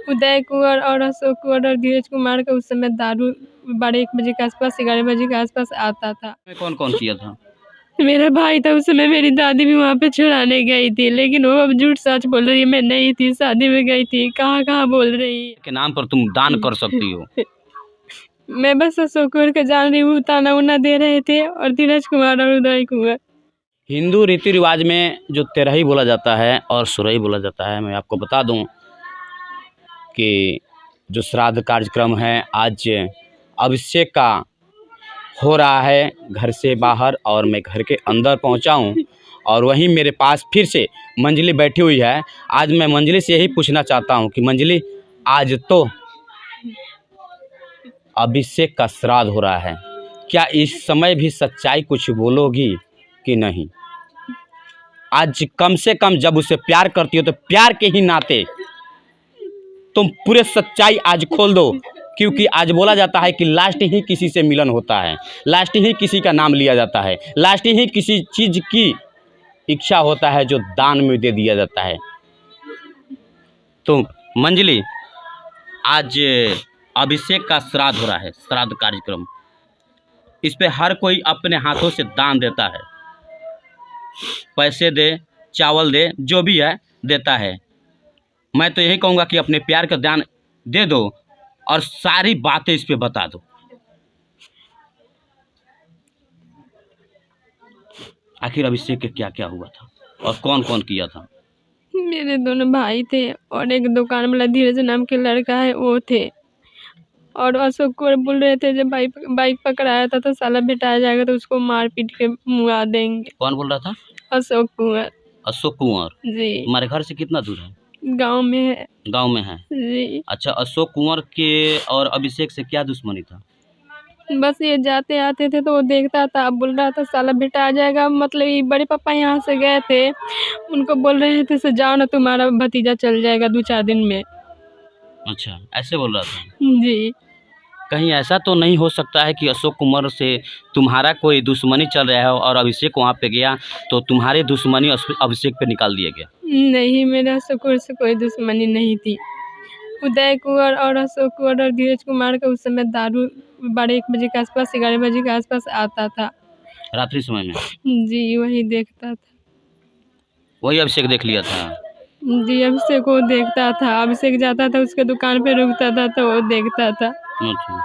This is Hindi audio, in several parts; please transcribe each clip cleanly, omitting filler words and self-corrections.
उदय कुंवर और अशोक कुंवर और धीरज कुमार का उस समय दारू 12-1 बजे के आसपास 11 बजे के आसपास आता था। कौन कौन किया था? मेरा भाई था उस समय, मेरी दादी भी वहाँ पे छुड़ाने गई थी, लेकिन वो अब झूठ सच बोल रही है, मैं नहीं थी, शादी में गई थी, कहाँ कहाँ बोल रही है। के नाम पर तुम दान कर सकती हो। मैं बस अशोक कुंवर का जान रही हूँ, ताना उना दे रहे थे, और धीरज कुमार और उदय कुंवर। हिंदू रीति रिवाज में जो तेरही बोला जाता है और सुरई बोला जाता है, मैं आपको बता दूं कि जो श्राद्ध कार्यक्रम है आज अभिषेक का हो रहा है घर से बाहर, और मैं घर के अंदर पहुंचा हूं, और वहीं मेरे पास फिर से मंजली बैठी हुई है। आज मैं मंजली से यही पूछना चाहता हूं कि मंजली, आज तो अभिषेक का श्राद्ध हो रहा है, क्या इस समय भी सच्चाई कुछ बोलोगी कि नहीं? आज कम से कम जब उसे प्यार करती हो तो प्यार के ही नाते तुम पूरे सच्चाई आज खोल दो, क्योंकि आज बोला जाता है कि लास्ट ही किसी से मिलन होता है, लास्ट ही किसी का नाम लिया जाता है, लास्ट ही किसी चीज़ की इच्छा होता है जो दान में दे दिया जाता है। तो मंजली, आज अभिषेक का श्राद्ध हो रहा है, श्राद्ध कार्यक्रम, इस पे हर कोई अपने हाथों से दान देता है, पैसे दे, चावल दे, जो भी है देता है। मैं तो यही कहूँगा कि अपने प्यार का दान दे दो और सारी बातें इस पे बता दो। आखिर अभिषेक के क्या क्या हुआ था और कौन कौन किया था? मेरे दोनों भाई थे, और एक दुकान वाला धीरज नाम के लड़का है वो थे, और अशोक कुंवर बोल रहे थे जब बाइक पकड़ाया था तो साला बेटा आ जाएगा तो उसको मार पीट के मुआ देंगे। कौन बोल रहा था? अशोक कुंवर। अशोक कुंवर जी। तुम्हारे घर से कितना दूर है? गांव में है। गांव में है जी। अच्छा, अशोक कुंवर के और अभिषेक से क्या दुश्मनी था? बस ये जाते आते थे तो वो देखता था, अब बोल रहा था साला बेटा आ जाएगा, मतलब ये बड़े पापा यहाँ से गए थे, उनको बोल रहे थे से जाओ ना, तुम्हारा भतीजा चल जाएगा 2-4 दिन में। अच्छा, ऐसे बोल रहा था? जी। कहीं ऐसा तो नहीं हो सकता है कि अशोक कुमार से तुम्हारा कोई दुश्मनी चल रहा है और अभिषेक वहाँ पे गया तो तुम्हारी दुश्मनी अभिषेक पे निकाल दिया गया? नहीं, मेरा अशोक कुंवर से कोई दुश्मनी नहीं थी। उदय कुंवर और अशोक कुंवर और धीरज कुमार का उस समय दारू 12-1 बजे के आसपास 11 बजे के आसपास आता था। रात्रि समय में? जी, वही देखता था। वही अभिषेक देख लिया था? जी, अभिषेक वो देखता था, अभिषेक जाता था उसके दुकान पे रुकता था तो वो देखता था। अच्छा,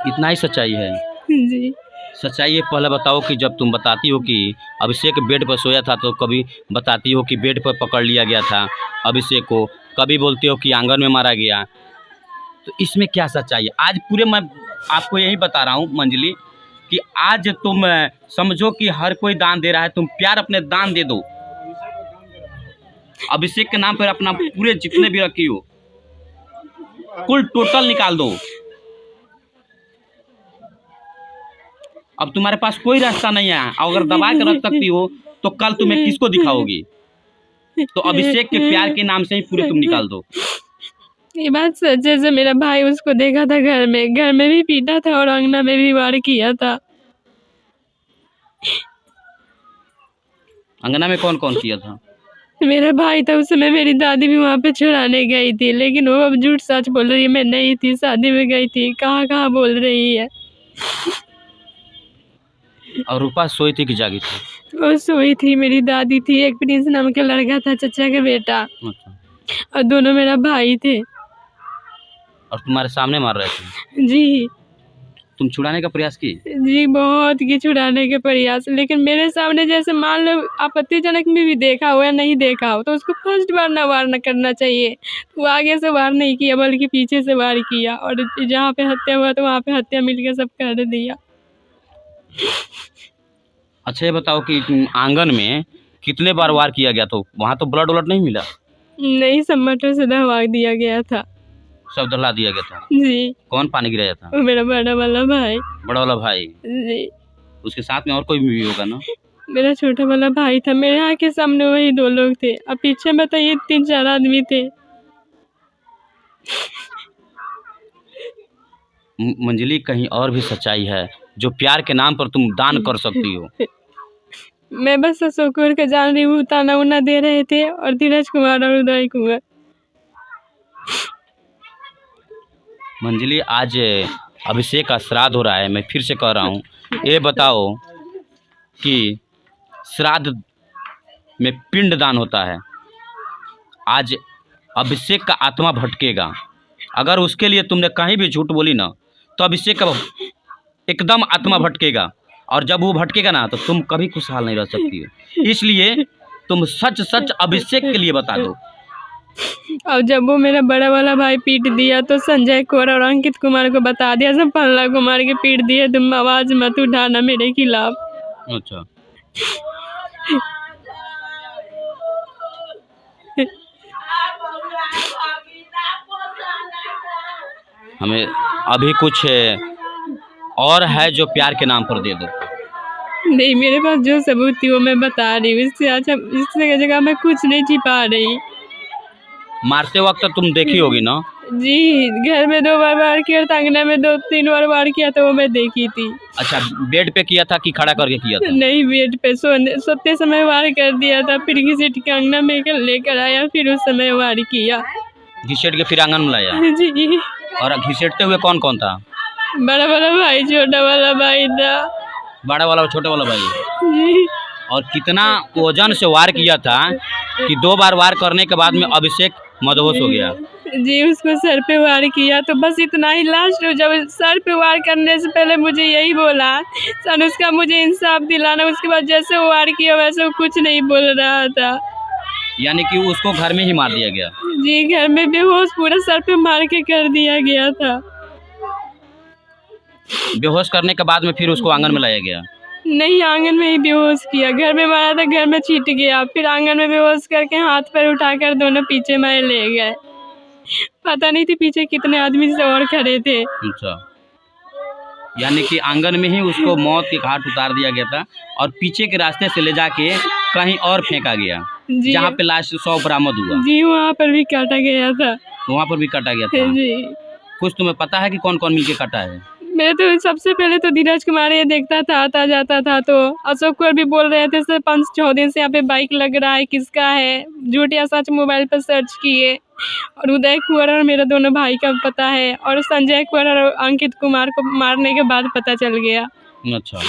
इतना ही सच्चाई है? जी। सच्चाई ये पहले बताओ कि जब तुम बताती हो कि अभिषेक बेड पर सोया था तो कभी बताती हो कि बेड पर पकड़ लिया गया था अभिषेक को, कभी बोलते हो कि आंगन में मारा गया, तो इसमें क्या सच्चाई है? आज पूरे मैं आपको यही बता रहा हूँ मंजली कि आज तुम समझो कि हर कोई दान दे रहा है, तुम प्यार अपने दान दे दो, अभिषेक के नाम पर अपना पूरे जितने भी रखी हो कुल टोटल निकाल दो। अब तुम्हारे पास कोई रास्ता नहीं है, अगर दबा के रख सकती हो तो कल तुम्हें किसको दिखाओगी? तो अभिषेक के प्यार के नाम से ही पूरे तुम निकाल दो। ये बात सच है, मेरा भाई उसको देखा था घर में भी पीटा था और अंगना में भी वार किया था। अंगना में कौन कौन किया था? मेरा भाई था उस समय, मेरी दादी भी वहाँ पे छुड़ाने गई थी, लेकिन वो अब झूठ सच बोल रही है, मैं नहीं थी, शादी में गई थी, कहाँ कहाँ बोल रही है। और रूपा सोई थी कि जागी थी? वो सोई थी, मेरी दादी थी, एक प्रिंस नाम का लड़का था चचा का बेटा। अच्छा। और दोनों मेरा भाई थे। और तुम्हारे सामने मार रहे थे? जी। तुम छुड़ाने का प्रयास की? जी, बहुत की छुड़ाने के प्रयास, लेकिन मेरे सामने जैसे मान लो आपत्तिजनक में भी देखा हो या नहीं देखा हो तो उसको फर्स्ट बार ना वार न करना चाहिए। वो आगे से वार नहीं किया बल्कि पीछे से वार किया, और जहाँ पे हत्या हुआ तो वहाँ पे हत्या मिलकर सब कर दिया। अच्छा, ये बताओ कि आंगन में कितने बार वार किया गया, तो वहाँ तो ब्लड व्लड नहीं मिला? नहीं, सब मटर से दहवा दिया गया था। सब दहला दिया गया था? जी। कौन पानी गिराया था? वो मेरा बड़ा वाला भाई। बड़ा वाला भाई? जी। उसके साथ में और कोई भी होगा ना? मेरा छोटा वाला भाई था, मेरे यहाँ के सामने वही 2 लोग थे, और पीछे में तो ये 3-4 आदमी थे। मंजली, कहीं और भी सच्चाई है जो प्यार के नाम पर तुम दान कर सकती हो? मैं बस अशोक कुमार का जान रही हूँ, ताना उना दे रहे थे और धीरज कुमार और उदय कुमार। मंजली, आज अभिषेक का श्राद्ध हो रहा है। मैं फिर से कह रहा हूँ, ये बताओ कि श्राद्ध में पिंड दान होता है। आज अभिषेक का आत्मा भटकेगा। अगर उसके लिए तुमने कहीं भी झूठ बोली ना, तो अभिषेक का एकदम आत्मा भटकेगा, और जब वो भटकेगा ना तो तुम कभी खुशहाल नहीं रह सकती हो। इसलिए तुम सच सच अभिषेक के लिए बता दो। और जब वो मेरा बड़ा वाला भाई पीट दिया तो संजय कौर और अंकित कुमार को बता दिया, सब पल्ला कुमार के पीट दिए, तुम आवाज़ मत उठाना मेरे खिलाफ। अच्छा, हमें अभी कुछ और है जो प्यार के नाम पर दे दो। नहीं, मेरे पास जो सबूत थी वो मैं बता रही हूँ। इससे अच्छा, इससे जगह मैं कुछ नहीं छिपा रही। मारते वक्त तुम देखी होगी ना? जी, घर में 2 बार वार किया था, अंगना में 2-3 बार वार किया था, वो मैं देखी थी। अच्छा, बेड पे किया था कि खड़ा करके किया था? नहीं, बेड पे सोते समय वार कर दिया था, फिर घसीट के अंगना में लेकर आया, फिर उस समय वार किया। घिसेट के फिर आंगन में लाया? जी। और घिसेटते हुए कौन कौन था? बड़ा वाला भाई, छोटा वाला भाई था। बड़ा वाला और छोटा वाला भाई? जी। और कितना वजन से वार किया था कि 2 बार वार करने के बाद में अभिषेक मदहोश हो गया? जी, उसको सर पे वार किया, तो बस इतना ही। लास्ट जब सर पे वार करने से पहले मुझे यही बोला, अनुष्का मुझे इंसाफ दिलाना। उसके बाद जैसे वो वार किया वैसे वो कुछ नहीं बोल रहा था। यानी कि उसको घर में ही मार दिया गया? जी, घर में बेहोश पूरा सर पे मार के कर दिया गया था। बेहोश करने के बाद में फिर उसको आंगन में लाया गया? नहीं, आंगन में ही बेहोश किया। घर में मारा था, घर में छीट गया, फिर आंगन में बेहोश करके हाथ पैर उठाकर दोनों पीछे में ले गए। पता नहीं थी पीछे कितने आदमी से और खड़े थे। अच्छा, यानी कि आंगन में ही उसको मौत के घाट उतार दिया गया था और पीछे के रास्ते से ले जाके कहीं और फेंका गया, जहाँ पे लाश 100 बरामद हुआ। जी, वहाँ पर भी काटा गया था। वहाँ पर भी काटा गया था? जी। कुछ तुम्हें पता है कि कौन कौन मिलके काटा है? मैं तो सबसे पहले तो धीरज कुमार ये देखता था, आता जाता था, तो अशोक कुमार भी बोल रहे थे सर 5-6 दिन से यहाँ पे बाइक लग रहा है, किसका है, झूठ या सच मोबाइल पर सर्च किए। और उदय कुमार और मेरा दोनों भाई का पता है, और संजय कुमार और अंकित कुमार को मारने के बाद पता चल गया। अच्छा,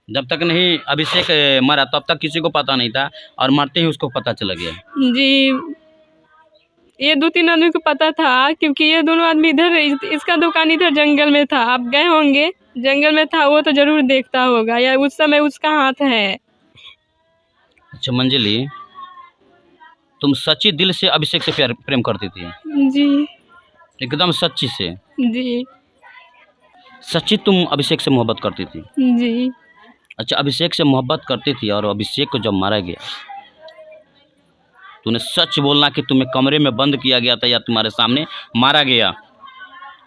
जब तक नहीं अभिषेक मरा तब तक किसी को पता नहीं था, और मरते ही उसको पता चला गया? जी, ये 2-3 आदमी को पता था, क्योंकि ये दोनों आदमी इधर, इसका दुकान इधर जंगल में था। आप गए होंगे, जंगल में था, वो तो जरूर देखता होगा, या उस समय उसका हाथ है। अच्छा मंजली, तुम सच्ची दिल से अभिषेक से प्रेम करती थी? जी। एकदम सच्ची से? जी। सच्ची तुम अभिषेक से मोहब्बत करती थी? जी। अच्छा, अभिषेक से मोहब्बत करती थी, और अभिषेक को जब मारा गया, तूने सच बोलना कि तुम्हें कमरे में बंद किया गया था या तुम्हारे सामने मारा गया?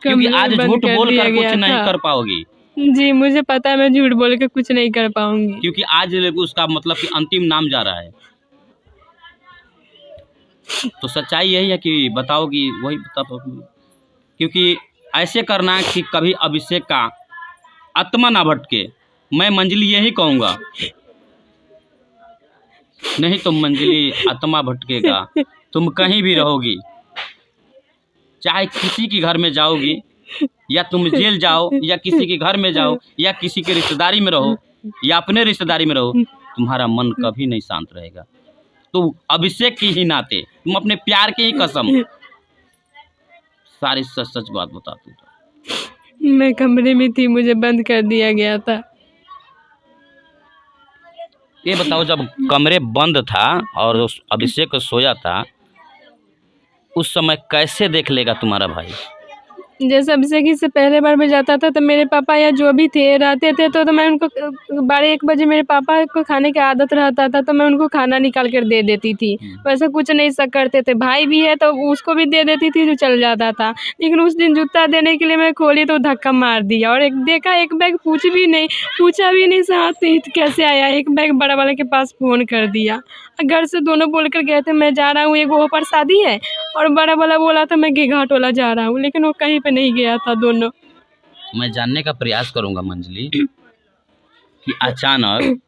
क्योंकि आज झूठ बोलकर कुछ नहीं कर पाओगी। जी, मुझे पता है मैं झूठ बोल के कुछ नहीं कर पाऊंगी, क्योंकि आज उसका मतलब कि अंतिम नाम जा रहा है। तो सच्चाई यही है कि बताओगी, वही बता पाओगी। क्योंकि ऐसे करना कि कभी अभिषेक का आत्मा ना भटके, मैं मंजली यही कहूँगा। नहीं तो मंजली, आत्मा भटकेगा, तुम कहीं भी रहोगी, चाहे किसी के घर में जाओगी, या तुम जेल जाओ, या किसी के घर में जाओ, या किसी के रिश्तेदारी में रहो, या अपने रिश्तेदारी में रहो, तुम्हारा मन कभी नहीं शांत रहेगा। तो अभिषेक की ही नाते, तुम अपने प्यार की ही कसम, सारी सच सच बात बता दूँ। मैं कमरे में थी, मुझे बंद कर दिया गया था। ये बताओ, जब कमरे बंद था और उस अभिषेक सोया था, उस समय कैसे देख लेगा तुम्हारा भाई? जैसे अभिषेक से पहले बार में जाता था तो मेरे पापा या जो भी थे रहते थे, तो मैं उनको 12-1 बजे मेरे पापा को खाने की आदत रहता था, तो मैं उनको खाना निकाल कर दे देती थी। वैसे कुछ नहीं सब करते थे। भाई भी है तो उसको भी दे देती थी, जो चल जाता था। लेकिन उस दिन जूता देने के लिए मैं खोली तो धक्का मार दिया, और एक देखा, एक बैग पूछा भी नहीं साथ कैसे आया। एक बैग बड़ा वाले के पास फ़ोन कर दिया। घर से दोनों बोल कर गए थे मैं जा रहा हूँ, एक वो पर शादी है, और बड़ा वाला बोला था मैं घाट वाला जा रहा हूँ, लेकिन वो कहीं पे नहीं गया था दोनों। मैं जानने का प्रयास करूंगा मंजली कि अचानक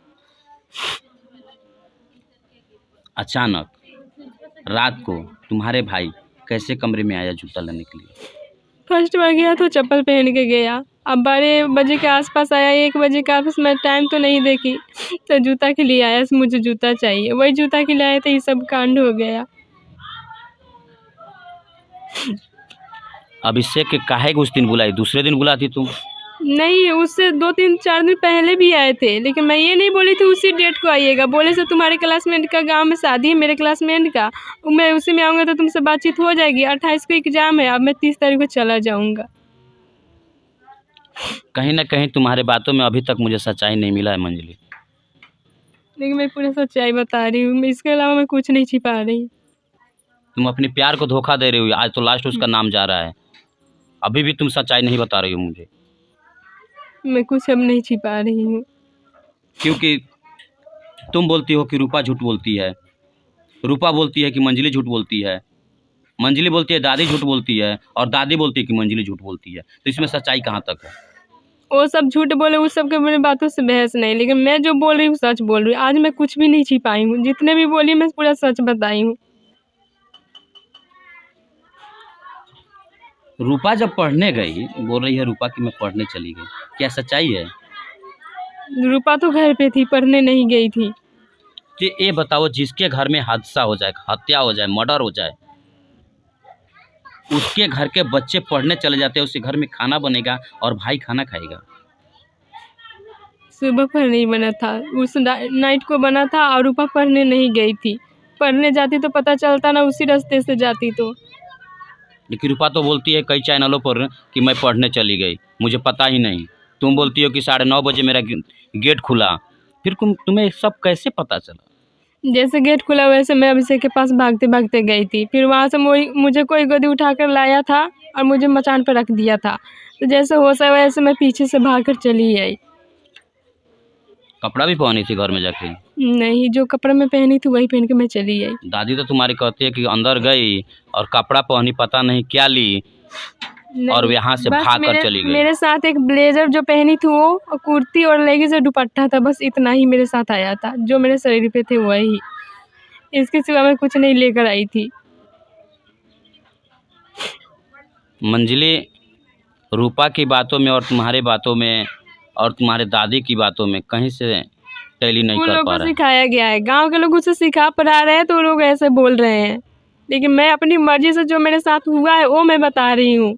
अचानक रात को तुम्हारे भाई कैसे कमरे में आया जूता लेने के लिए? फर्स्ट बार गया तो चप्पल पहन के गया। अब 12 बजे के आसपास आया, 1 बजे के आसपास, मैं टाइम तो नहीं देखी, तो जूता के लिए आया, मुझे जूता चाहिए। वही जूता के लिए आए तो ये सब कांड हो गया। अभिषेक के काहे को उस दिन बुलाई, दूसरे दिन बुलाती तुम? नहीं, उससे 2-3-4 दिन पहले भी आए थे, लेकिन मैं ये नहीं बोली थी उसी डेट को आइएगा। बोले से तुम्हारे क्लासमेट का गांव में शादी है, मेरे क्लासमेट का, मैं उसी में आऊँगा तो तुमसे बातचीत हो जाएगी। 28 को एग्ज़ाम है, अब मैं 30 तारीख को चला जाऊँगा। कहीं ना कहीं तुम्हारे बातों में अभी तक मुझे सच्चाई नहीं मिला है मंजलि। लेकिन मैं पूरी सच्चाई बता रही हूँ, इसके अलावा मैं कुछ नहीं छिपा रही। तुम अपने प्यार को धोखा दे रही हो। आज तो लास्ट उसका नाम जा रहा है, अभी भी तुम सच्चाई नहीं बता रही हो मुझे। मैं कुछ अब नहीं छिपा रही हूँ। क्योंकि तुम बोलती हो कि रूपा झूठ बोलती है, रूपा बोलती है कि मंजलि झूठ बोलती है, मंजलि बोलती है दादी झूठ बोलती है, और दादी बोलती है कि मंजलि झूठ बोलती है। तो इसमें सच्चाई कहाँ तक है? वो सब झूठ बोले, उस सब के मेरी बातों से बहस नहीं, लेकिन मैं जो बोल रही हूँ सच बोल रही हूँ। आज मैं कुछ भी नहीं छिपाई हूँ, जितने भी बोली मैं पूरा सच बताई हूँ। रूपा जब पढ़ने गई, बोल रही है रूपा कि मैं पढ़ने चली गई, क्या सच्चाई है? रूपा तो घर पे थी, पढ़ने नहीं गई थी। कि ये बताओ, जिसके घर में हादसा हो जाए, हत्या हो जाए, मर्डर हो जाए, उसके घर के बच्चे पढ़ने चले जाते हैं, उसके घर में खाना बनेगा और भाई खाना खाएगा। सुबह पर नहीं बना था, उस नाइट को बना था, और रूपा पढ़ने नहीं गई थी। पढ़ने जाती तो पता चलता ना, उसी रास्ते से जाती तो। लेकिन रूपा तो बोलती है कई चैनलों पर कि मैं पढ़ने चली गई, मुझे पता ही नहीं। तुम बोलती हो कि 9:30 बजे मेरा गेट खुला, फिर तुम्हें सब कैसे पता चला? जैसे गेट खुला वैसे मैं अभिषेक के पास भागते भागते गई थी। फिर वहाँ से मुझे कोई गोदी उठाकर लाया था और मुझे मचान पर रख दिया था। तो जैसे होश आया वैसे मैं पीछे से भागकर चली आई। कपड़ा भी पहनी थी घर में जाके? नहीं, जो कपड़ा मैं पहनी थी वही पहन के मैं चली आई। दादी तो तुम्हारी कहती है कि अंदर गई और कपड़ा पहनी, पता नहीं क्या ली, और यहाँ से भाग कर चली गई। मेरे साथ एक ब्लेजर जो पहनी थी वो, और कुर्ती और लेगी से दुपट्टा था, बस इतना ही मेरे साथ आया था, जो मेरे शरीर पे थे वही। इसके सिवा मैं कुछ नहीं लेकर आई थी। मंजलि, रूपा की बातों में और तुम्हारे बातों में और तुम्हारे दादी की बातों में कहीं से टैली नहीं कर पा रहा है। सिखाया गया है, गांव के लोग उसे सिखा पढ़ा रहे हैं तो वो लोग ऐसे बोल रहे हैं, लेकिन मैं अपनी मर्जी से जो मेरे साथ हुआ है वो मैं बता रही हूँ।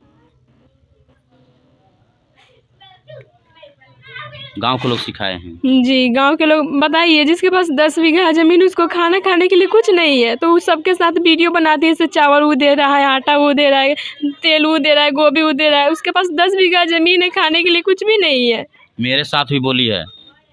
गांव के लोग सिखाए हैं? जी, गांव के लोग। बताइए, जिसके पास 10 बीघा जमीन, उसको खाना खाने के लिए कुछ नहीं है, तो उस सबके साथ वीडियो बनाती है, जैसे चावल वो दे रहा है, आटा वो दे रहा है, तेल वो दे रहा है, गोभी वो दे रहा है। उसके पास 10 बीघा जमीन है, खाने के लिए कुछ भी नहीं है। मेरे साथ भी बोली है,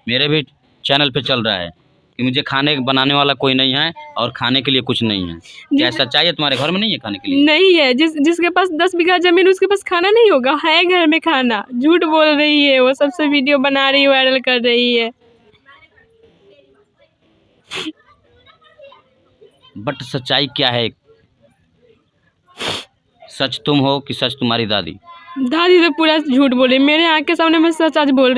मेरे भी चैनल पे चल रहा है कि मुझे खाने बनाने वाला कोई नहीं है और खाने के लिए कुछ नहीं है। क्या सच्चाई है? तुम्हारे घर में नहीं है खाने के लिए? नहीं है। जिसके पास 10 बीघा जमीन, उसके पास खाना नहीं होगा? है घर में खाना। झूठ बोल रही है वो, सबसे वीडियो बना रही है, वायरल कर रही है। बट सच्चाई क्या है? सच तुम हो कि सच तुम्हारी दादी? दादी तो पूरा झूठ बोल रही, मेरे आँख के सामने मैं सच आज बोल रही।